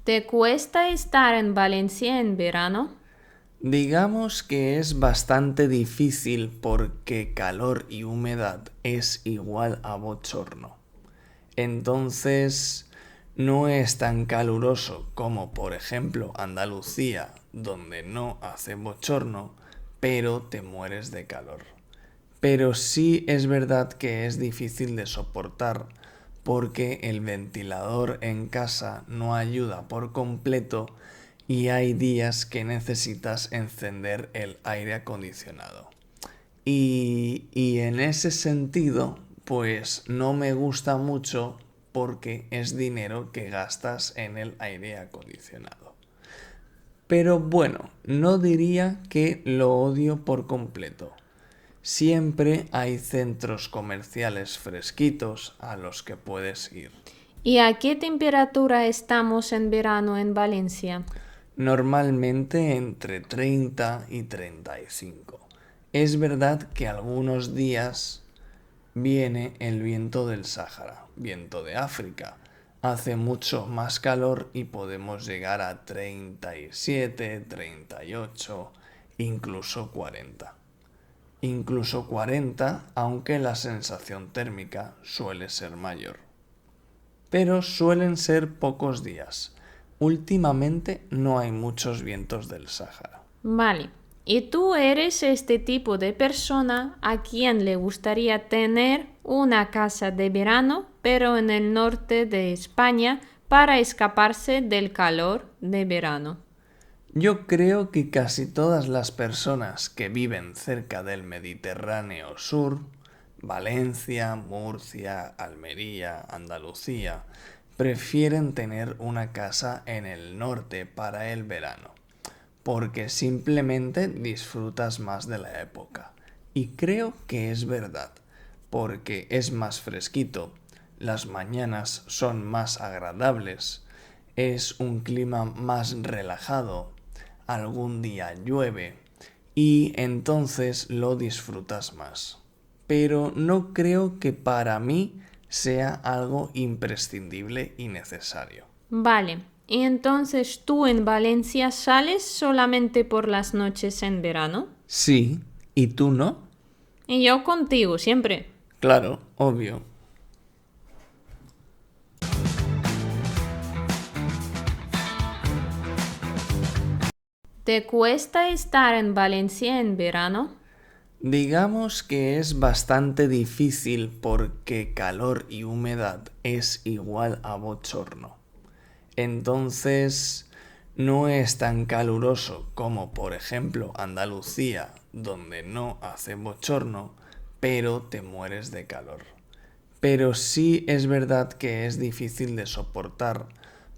¿Te cuesta estar en Valencia en verano? Digamos que es bastante difícil porque calor y humedad es igual a bochorno. Entonces, no es tan caluroso como, por ejemplo, Andalucía, donde no hace bochorno, pero te mueres de calor. Pero sí es verdad que es difícil de soportar porque el ventilador en casa no ayuda por completo y hay días que necesitas encender el aire acondicionado. Y en ese sentido, pues no me gusta mucho porque es dinero que gastas en el aire acondicionado. Pero bueno, no diría que lo odio por completo. Siempre hay centros comerciales fresquitos a los que puedes ir. ¿Y a qué temperatura estamos en verano en Valencia? Normalmente entre 30 y 35. Es verdad que algunos días viene el viento del Sáhara, viento de África. Hace mucho más calor y podemos llegar a 37, 38, incluso 40. Incluso 40, aunque la sensación térmica suele ser mayor. Pero suelen ser pocos días. Últimamente no hay muchos vientos del Sáhara. Vale. ¿Y tú eres este tipo de persona a quien le gustaría tener una casa de verano, pero en el norte de España, para escaparse del calor de verano? Yo creo que casi todas las personas que viven cerca del Mediterráneo Sur, Valencia, Murcia, Almería, Andalucía, prefieren tener una casa en el norte para el verano, porque simplemente disfrutas más de la época. Y creo que es verdad, porque es más fresquito, las mañanas son más agradables, es un clima más relajado, algún día llueve y entonces lo disfrutas más. Pero no creo que para mí sea algo imprescindible y necesario. Vale. ¿Y entonces tú en Valencia sales solamente por las noches en verano? Sí, ¿y tú no? Y yo contigo, siempre. Claro, obvio. ¿Te cuesta estar en Valencia en verano? Digamos que es bastante difícil porque calor y humedad es igual a bochorno. Entonces, no es tan caluroso como, por ejemplo, Andalucía, donde no hace bochorno, pero te mueres de calor. Pero sí es verdad que es difícil de soportar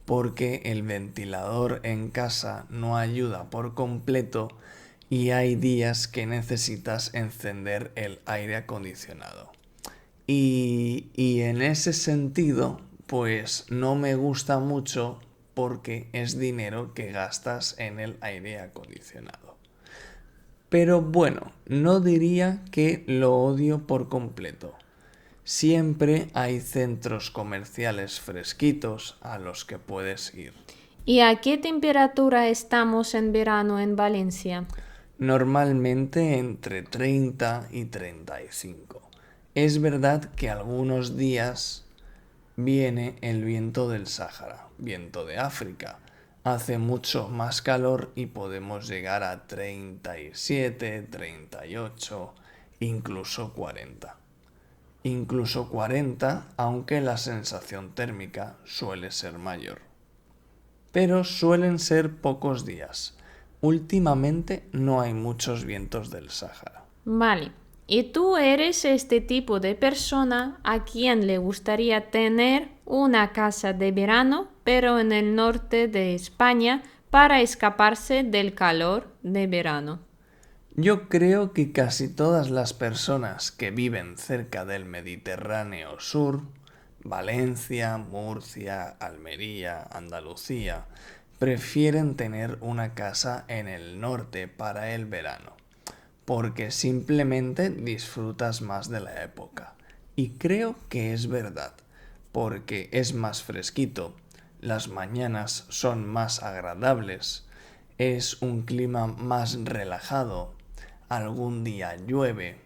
porque el ventilador en casa no ayuda por completo y hay días que necesitas encender el aire acondicionado. Y en ese sentido, pues no me gusta mucho porque es dinero que gastas en el aire acondicionado. Pero bueno, no diría que lo odio por completo. Siempre hay centros comerciales fresquitos a los que puedes ir. ¿Y a qué temperatura estamos en verano en Valencia? Normalmente entre 30 y 35. Es verdad que algunos días viene el viento del Sáhara, viento de África. Hace mucho más calor y podemos llegar a 37, 38, incluso 40. Incluso 40, aunque la sensación térmica suele ser mayor. Pero suelen ser pocos días. Últimamente no hay muchos vientos del Sáhara. Vale. ¿Y tú eres este tipo de persona a quien le gustaría tener una casa de verano, pero en el norte de España, para escaparse del calor de verano? Yo creo que casi todas las personas que viven cerca del Mediterráneo Sur, Valencia, Murcia, Almería, Andalucía, prefieren tener una casa en el norte para el verano, porque simplemente disfrutas más de la época. Y creo que es verdad, porque es más fresquito, las mañanas son más agradables, es un clima más relajado, algún día llueve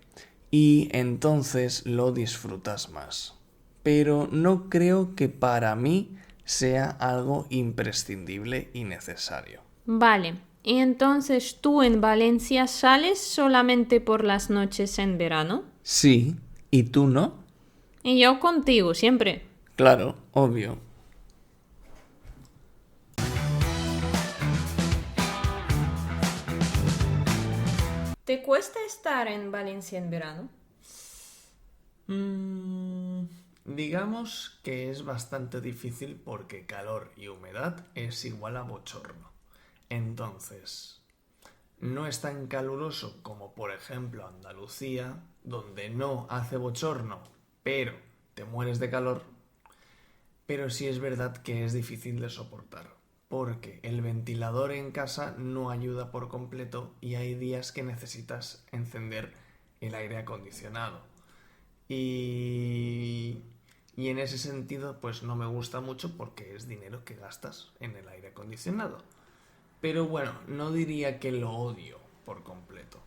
y entonces lo disfrutas más. Pero no creo que para mí sea algo imprescindible y necesario. Vale, y entonces tú en Valencia sales solamente por las noches en verano. Sí, ¿y tú no? Y yo contigo, siempre. Claro, obvio. ¿Te cuesta estar en Valencia en verano? Digamos que es bastante difícil porque calor y humedad es igual a bochorno. Entonces, no es tan caluroso como por ejemplo Andalucía, donde no hace bochorno, pero te mueres de calor. Pero sí es verdad que es difícil de soportar, porque el ventilador en casa no ayuda por completo y hay días que necesitas encender el aire acondicionado. Y en ese sentido, pues no me gusta mucho porque es dinero que gastas en el aire acondicionado. Pero bueno, no diría que lo odio por completo.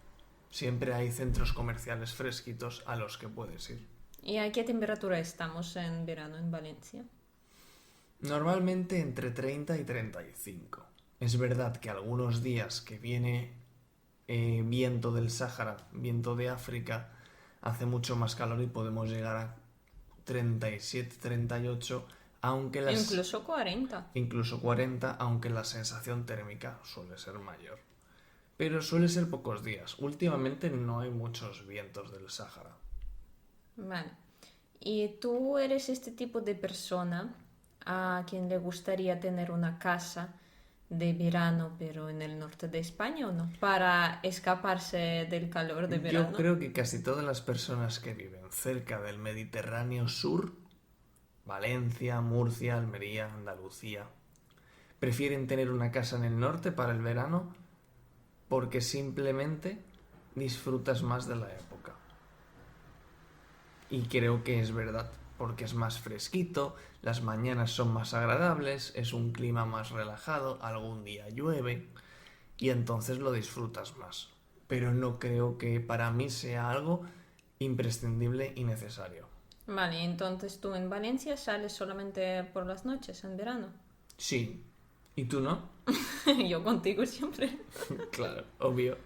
Siempre hay centros comerciales fresquitos a los que puedes ir. ¿Y a qué temperatura estamos en verano en Valencia? Normalmente entre 30 y 35. Es verdad que algunos días que viene viento del Sáhara, viento de África, hace mucho más calor y podemos llegar a 37, 38, aunque Incluso 40. incluso 40, aunque la sensación térmica suele ser mayor. Pero suele ser pocos días. Últimamente no hay muchos vientos del Sáhara. Vale. ¿Y tú eres este tipo de persona a quien le gustaría tener una casa de verano, pero en el norte de España o no? Para escaparse del calor de verano. Yo creo que casi todas las personas que viven cerca del Mediterráneo Sur, Valencia, Murcia, Almería, Andalucía, prefieren tener una casa en el norte para el verano porque simplemente disfrutas más de la época. Y creo que es verdad, porque es más fresquito, las mañanas son más agradables, es un clima más relajado, algún día llueve y entonces lo disfrutas más. Pero no creo que para mí sea algo imprescindible y necesario. Vale, entonces tú en Valencia sales solamente por las noches en verano. Sí. ¿Y tú no? Yo contigo siempre. Claro, obvio.